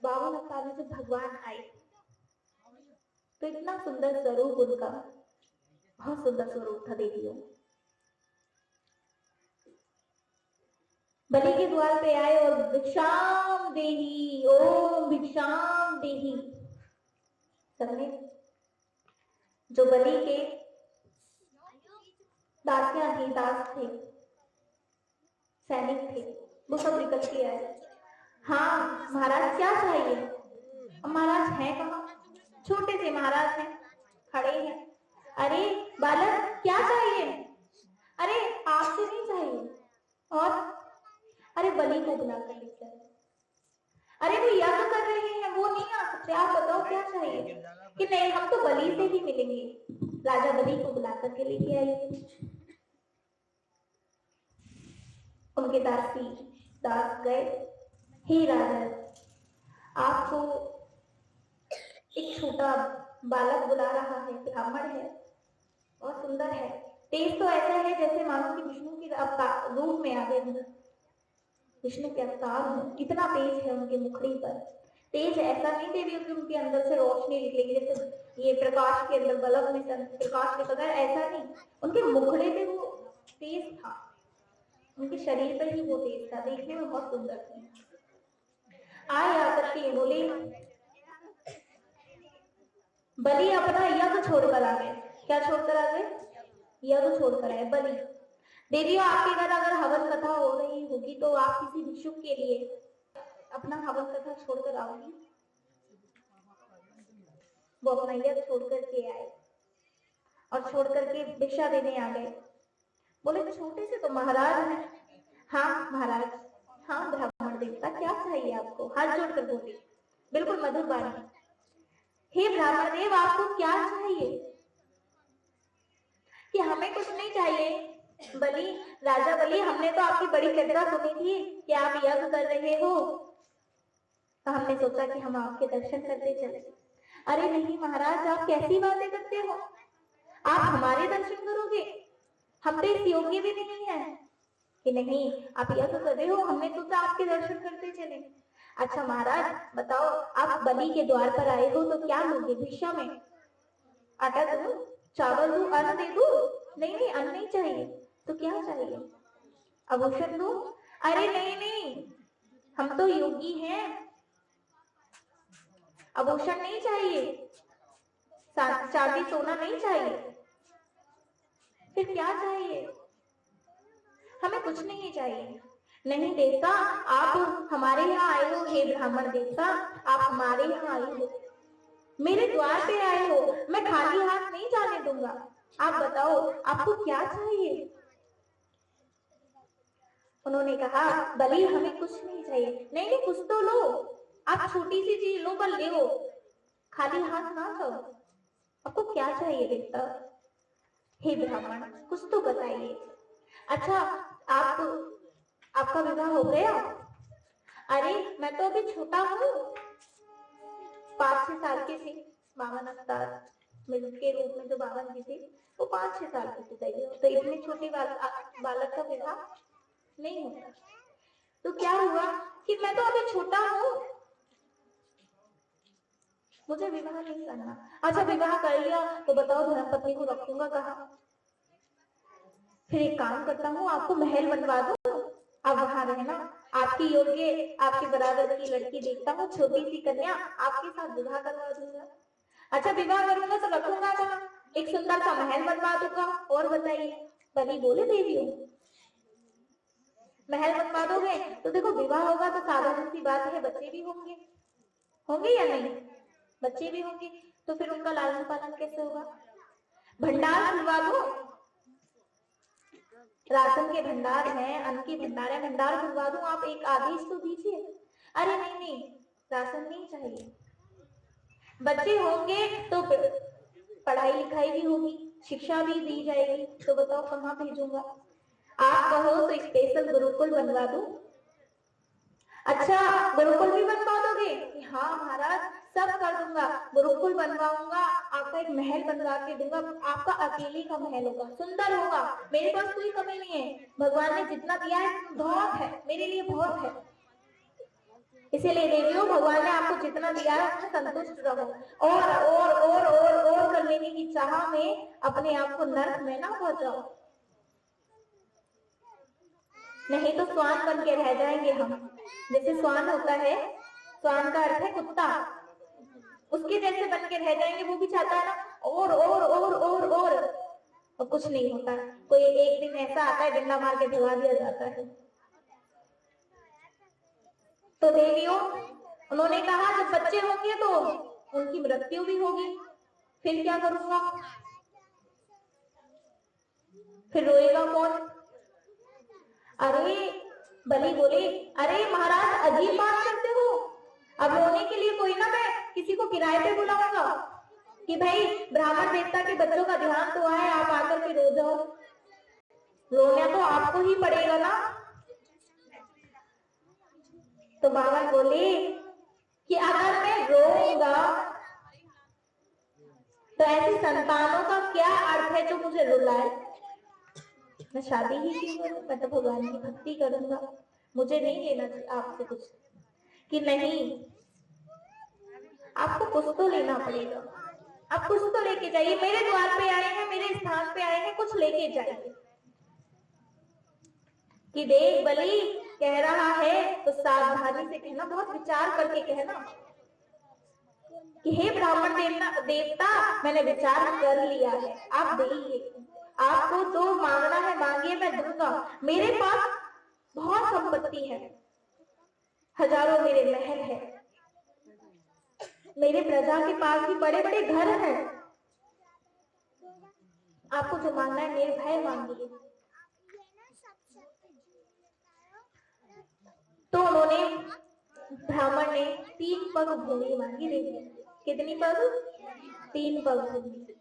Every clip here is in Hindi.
52 अवतार में जब भगवान आए तो इतना सुंदर स्वरूप उनका, बहुत सुंदर स्वरूप था देवियों। बलि के द्वार पे आए और भिक्षाम देही, ओम भिक्षाम देही। सबने, जो बलि के दासियां थी, दास थे, सैनिक थे, वो सब निकल के आए। हाँ महाराज क्या चाहिए? अब महाराज है कहाँ? छोटे से महाराज हैं, खड़े हैं। अरे बालक क्या चाहिए? अरे आपसे नहीं चाहिए। और अरे बलि को बुला कर लेकर, अरे वो यज्ञ कर रहे हैं, वो नहीं आ सकते, आप बताओ क्या चाहिए? कि नहीं हम तो बलि से ही मिलेंगे। राजा बलि को बुला करके लेके आइए। उनके दास गए, हे राजा आपको एक छोटा बालक बुला रहा है, ब्राह्मण है, बहुत सुंदर है, तेज तो ऐसा है जैसे मानो कि विष्णु के रूप में आ गए, विष्णु के अवतार है, इतना तेज है उनके मुखड़ी पर। तेज ऐसा नहीं देवी कि उनके अंदर से रोशनी निकलेगी जैसे ये प्रकाश के अंदर बल्ब में प्रकाश के बगैर, ऐसा नहीं, उनके मुखड़े पे वो तेज था, उनके शरीर पर ही वो तेज था, देखने में बहुत सुंदर थी। आए आकर के बोले, बलि अपना यज्ञ छोड़कर आ गए। क्या छोड़कर आ गए? यज्ञ छोड़कर आए बलि। देवियों आपके घर अगर हवन कथा हो रही होगी तो आप किसी भिक्षुक के लिए अपना हवन कथा छोड़कर आओगी? वो अपना यज्ञ छोड़कर के आए और छोड़कर के भिक्षा देने आ गए। बोले छोटे से तो महाराज हैं। हाँ महाराज, हाँ ब्राह्मण देवता क्या चाहिए आपको? हाथ जोड़कर बोले, बिल्कुल मधुर वाणी, हे ब्राह्मण देव आपको क्या चाहिए? कि हमें कुछ नहीं चाहिए बलि, राजा बलि, हमने तो आपकी बड़ी चर्चा सुनी थी कि आप यज्ञ कर रहे हो, तो हमने सोचा कि हम आपके दर्शन करते चले। अरे नहीं महाराज, आप कैसी बातें करते हो? आप हमारे दर्शन करोगे? हम तो इस योग्य भी नहीं है। कि नहीं आप यज्ञ कर रहे हो, हमने सोचा आपके दर्शन करते चले। अच्छा महाराज बताओ, आप बलि के द्वार पर आए हो तो क्या लोगे भिक्षा में? आटा दूं, चावल दूं, अन्न दे दूं? नहीं अन्न नहीं चाहिए, तो क्या चाहिए? आभूषण दूं? अरे नहीं, हम तो योगी हैं, आभूषण नहीं चाहिए, चांदी सोना नहीं चाहिए, फिर क्या चाहिए? हमें कुछ नहीं चाहिए। नहीं देवता, आप हमारे यहाँ आए हो, हे ब्राह्मण देवता आप हमारे यहाँ आए हो, मेरे द्वार पे आए हो, मैं खाली हाथ नहीं जाने दूंगा। आप बताओ आपको क्या चाहिए? उन्होंने कहा बलि हमें कुछ नहीं चाहिए। नहीं कुछ तो लो, आप छोटी सी चीज लो पर ले, खाली हाथ ना जाओ। आपको क्या चाहिए देवता? हे ब्राह्मण कुछ तो बताइए। अच्छा आपका विवाह हो गया? अरे मैं तो अभी छोटा हूँ, 5-6 साल के थे। 52 अवतार के रूप में जो 52 जी थे वो 5-6 साल के थे, तो इतने छोटे बालक का विवाह नहीं होता। तो क्या हुआ कि मैं तो अभी छोटा हूँ, मुझे विवाह नहीं करना। अच्छा विवाह कर लिया तो बताओ धर्मपत्नी को रखूंगा कहाँ? फिर एक काम करता हूँ, आपको महल बनवा दूं, आप वहां रहना, आपकी योग्य आपके बराबर की लड़की देखता हूँ, छोटी सी कन्या, आपके साथ विवाह करवा दूंगा। अच्छा विवाह करूंगा तो रखूंगा कहाँ? एक सुंदर सा महल बनवा दूंगा। और बताइए, बलि बोले देवियों महल बनवा दोगे तो देखो विवाह होगा तो साधारण सी बात है, बच्चे भी होंगे या नहीं? बच्चे भी होंगे, तो फिर उनका लालन पालन कैसे होगा? भंडार खुलवा दो, राशन के भंडार है, अन्न के भंडार है, भंडार खुलवा दूं, आप एक आदेश तो दीजिए। अरे नहीं राशन नहीं चाहिए, बच्चे होंगे तो पढ़ाई लिखाई भी होगी, शिक्षा भी दी जाएगी, तो बताओ कहाँ भेजूंगा? आप कहो तो स्पेशल गुरुकुल बनवा दूं। अच्छा गुरुकुल भी बनवा दोगे? हाँ महाराज सब कर दूंगा, गुरुकुल बनवाऊंगा, आपका एक महल बनवा के दूंगा, आपका अकेले का महल होगा, सुंदर होगा, मेरे पास कोई कमी नहीं है, भगवान ने जितना दिया है बहुत है, मेरे लिए बहुत है। इसीलिए देवियों भगवान ने आपको जितना दिया है उसमें संतुष्ट रहो, और कर लेने की चाह में अपने आप को नर्क में ना पहुंचाओ, नहीं तो स्वान बन के रह जाएंगे हम। जैसे स्वान होता है, स्वान का अर्थ है कुत्ता, उसके जैसे बन के रह जाएंगे। वो भी चाहता है ना और कुछ नहीं होता। कोई एक दिन ऐसा आता है डंडा मार के भगा दिया जाता है। तो देवियों, उन्होंने कहा जब बच्चे होंगे तो उनकी मृत्यु भी होगी, फिर क्या करूंगा, फिर रोएगा कौन? अरे बलि बोले, अरे महाराज अजीब बात करते हो, अब रोने के लिए कोई ना मैं किसी को किराए पे बुलाऊंगा कि भाई ब्राह्मण देवता के बच्चों का ध्यान तो आए, आप आकर के रो जाओ। रोना तो आपको ही पड़ेगा ना। तो बाबा बोले कि अगर मैं रोऊंगा तो ऐसी संतानों का क्या अर्थ है जो मुझे रुलाए? मैं शादी ही क्यों करूं, मैं तो भगवान की भक्ति करूंगा, मुझे नहीं लेना चाहिए आपसे कुछ। कि नहीं, आपको कुछ तो लेना पड़ेगा, आप कुछ तो लेके जाइए। मेरे द्वार पे आए हैं, मेरे स्थान पे आए हैं, कुछ लेके जाइए। कि देख बलि कह रहा है तो सावधानी से कहना, बहुत विचार करके कहना कि हे ब्राह्मण देवता मैंने विचार कर लिया है, आप देइए, आपको जो मांगना है मांगिए, मैं दूंगा। मेरे पास बहुत संपत्ति है, हजारों मेरे महल है, मेरे प्रजा के पास भी बड़े बड़े घर हैं, आपको जो मांगना है निर्भय मांगिए। तो उन्होंने, ब्राह्मण ने 3 पग भूमि मांगी देवी। कितनी पग? 3 पग भूमि।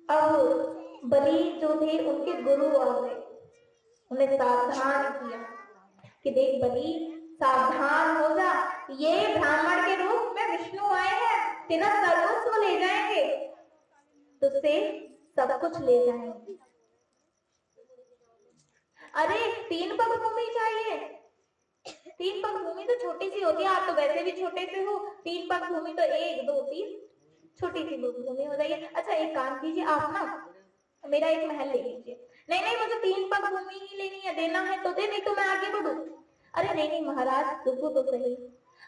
अब बलि जो थे उनके गुरु आ गए, उन्हें सावधान किया कि देख बलि सावधान हो जा, ये ब्राह्मण के रूप में विष्णु आए हैं, तेरा सर्वस्व ले जाएंगे, तुझसे सब कुछ ले जाएंगे। अरे 3 पग भूमि चाहिए, 3 पग भूमि तो छोटी सी होती है, आप तो वैसे भी छोटे से हो, 3 पग भूमि तो 1 2 3 छोटी सी भूमि हो जाएगी। अच्छा एक काम कीजिए, आप ना मेरा एक महल ले लीजिए। नहीं नहीं मुझे 3 पग भूमि ही लेनी है, देना है तो दे, नहीं तो मैं आगे बढ़ू। अरे नहीं नहीं महाराज रुको तो सही।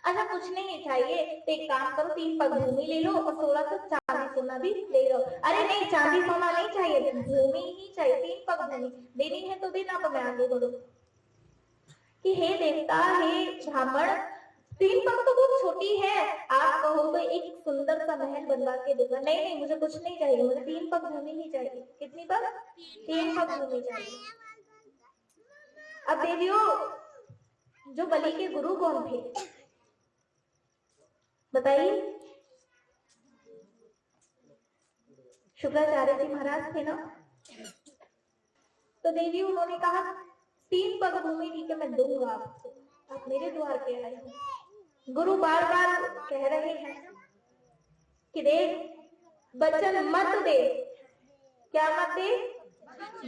अच्छा कुछ नहीं चाहिए तो एक काम करो, 3 पग भूमि ले लो और 16 तो चांदी सोना भी ले लो। अरे नहीं चांदी सोना नहीं चाहिए, भूमि ही चाहिए, 3 पग भूमि देनी है तो देना, तो मैं आगे बढ़ू। कि हे देवता, हे ब्राह्मण, 3 पग तो बहुत छोटी है, आप कहो तो एक सुंदर सा महल बनवा के दूंगा। नहीं नहीं मुझे कुछ नहीं चाहिए, मुझे 3 पग भूमि ही चाहिए। कितनी पग? 3 पग भूमि चाहिए। अब देवियों, जो बलि के गुरु कौन थे बताइए? शुक्राचार्य जी महाराज थे ना। तो देवी उन्होंने कहा 3 पग भूमि ठीक है मैं दूंगा आपको, आप मेरे द्वार पे आए हो। गुरु बार बार कह रहे हैं कि देख वचन मत दे। क्या मत दे?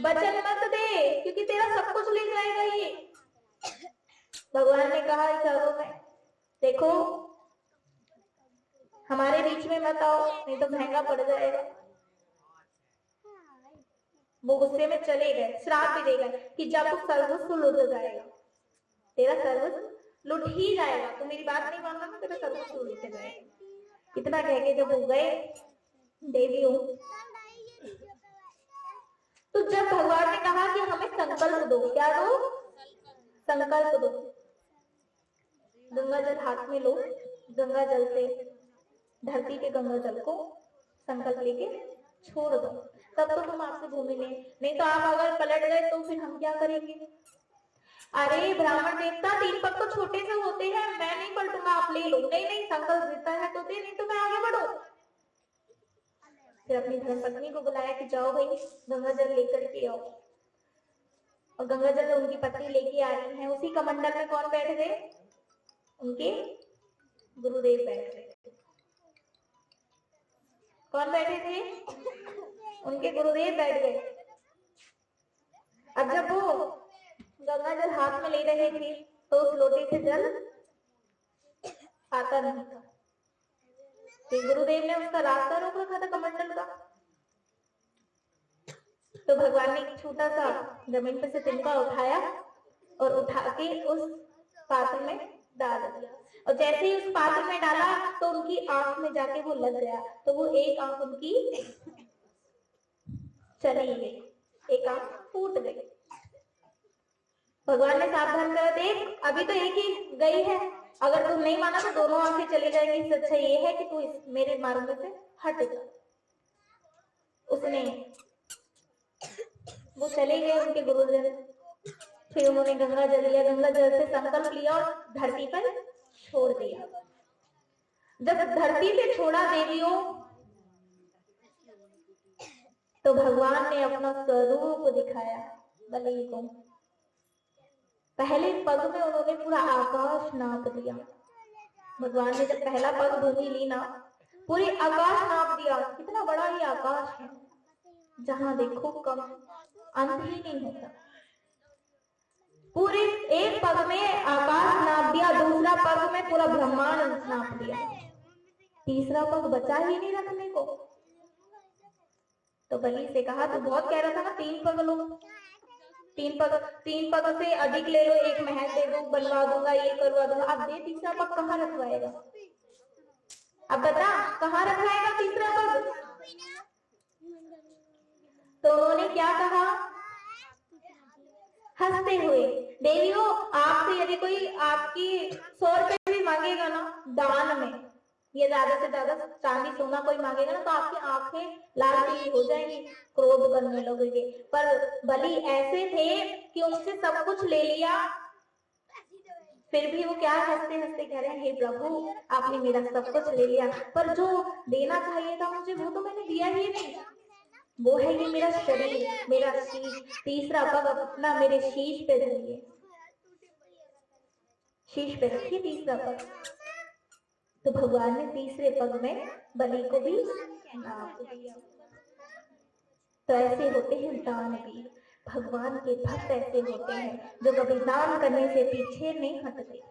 वचन मत दे, क्योंकि तेरा सब कुछ ले जाएगा ये। भगवान ने कहा इशारों में, देखो हमारे बीच में मत आओ, नहीं तो महंगा पड़ जाएगा। वो गुस्से में चले गए, श्राप भी दे गए कि जब सर्वस्व लुट जाएगा, तेरा सर्वस्व लुट ही जाएगा, तो मेरी बात नहीं मानना ना, तेरा सर्वस्व लुट जाएगा। इतना कह के जब वो गए देवियों, तो जब भगवान ने कहा कि हमें संकल्प दो, क्या दो? संकल्प दो। गंगा जल हाथ में लो, गंगा जल से धरती के गंगा जल को संकल्प लेके छोड़ दो, तब तो हम आपसे भूमि लें, नहीं तो आप अगर पलट गए तो फिर हम क्या करेंगे? अरे ब्राह्मण देवता 3 पग तो छोटे से होते हैं, मैं नहीं पलटूंगा, आप ले लो। नहीं नहीं संकल्प देता है तो दे, नहीं तो मैं आगे बढ़ो। फिर अपनी धर्मपत्नी को बुलाया कि जाओ भाई गंगा जल लेकर के आओ, और गंगा जल उनकी पत्नी लेके आ रही है। उसी कमंडल में कौन बैठ गए? उनके गुरुदेव बैठ गए। कौन बैठे थे? उनके गुरुदेव बैठ गए। अब जब वो गंगा जल हाथ में ले रहे थे तो उस लोटे से जल आता नहीं था। तो गुरुदेव ने उसका रास्ता रोक रखा था कमंडल का। तो भगवान ने एक छोटा सा जमीन पर से तिनका उठाया और उठा के उस पात्र में डाल दिया, और जैसे ही उस पात्र में डाला तो उनकी आंख में जाके वो लग गया, तो वो एक आंख उनकी चली गई, एक आंख फूट गई। भगवान ने सावधान करा, देख अभी तो एक ही गई है, अगर तुम नहीं माना तो दोनों आंखें चली जाएंगी, इससे अच्छा ये है कि तू इस मेरे मार्ग से हट जा। उसने वो चले गए उनके गुरुजन। फिर उन्होंने गंगा जल लिया, गंगा जल से संकल्प लिया और धरती पर छोड़ दिया। जब धरती पे छोड़ा देवियों, तो भगवान ने अपना स्वरूप दिखाया बलि को। पहले पग में उन्होंने पूरा आकाश नाप दिया। भगवान ने जब पहला पग भूमि ली ना, पूरी आकाश नाप दिया। कितना बड़ा ये आकाश है, जहां देखो कम अंत ही नहीं होता। पूरे एक पग में आकाश नाप दिया, दूसरा पग में पूरा ब्रह्मांड नाप दिया, तीसरा पग बचा ही नहीं रखने को। तो बलि से कहा, तू बहुत कह रहा था ना 3 पग लो, 3 पग से अधिक ले लो, एक महल दे दो, बनवा दूंगा, ये करवा दूंगा। अब दे, तीसरा पग कहाँ रखवाएगा? अब बता कहाँ रखवाएगा तीसरा पग? तो उन्होंने क्या कहा हंसते हुए, देवियों आपसे यदि कोई आपकी 100 रुपए भी मांगेगा ना दान में, ये ज्यादा से ज्यादा चांदी सोना कोई मांगेगा ना, तो आपकी आंखें लाल पीली हो जाएंगी, क्रोध करने लगेंगे। पर बलि ऐसे थे कि उनसे सब कुछ ले लिया, फिर भी वो क्या हंसते हंसते कह रहे हैं, हे प्रभु आपने मेरा सब कुछ ले लिया, पर जो देना चाहिए था मुझे वो तो मैंने दिया ही नहीं। वो है ये मेरा शरीर, मेरा शीश, तीसरा पग अपना मेरे शीश पे धरिए, शीश पे रखिए तीसरा पग। तो भगवान ने तीसरे पग में बलि को भी नाप दिया। तो ऐसे होते हैं दानवीर, भगवान के भक्त ऐसे होते हैं जो कभी दान करने से पीछे नहीं हटते।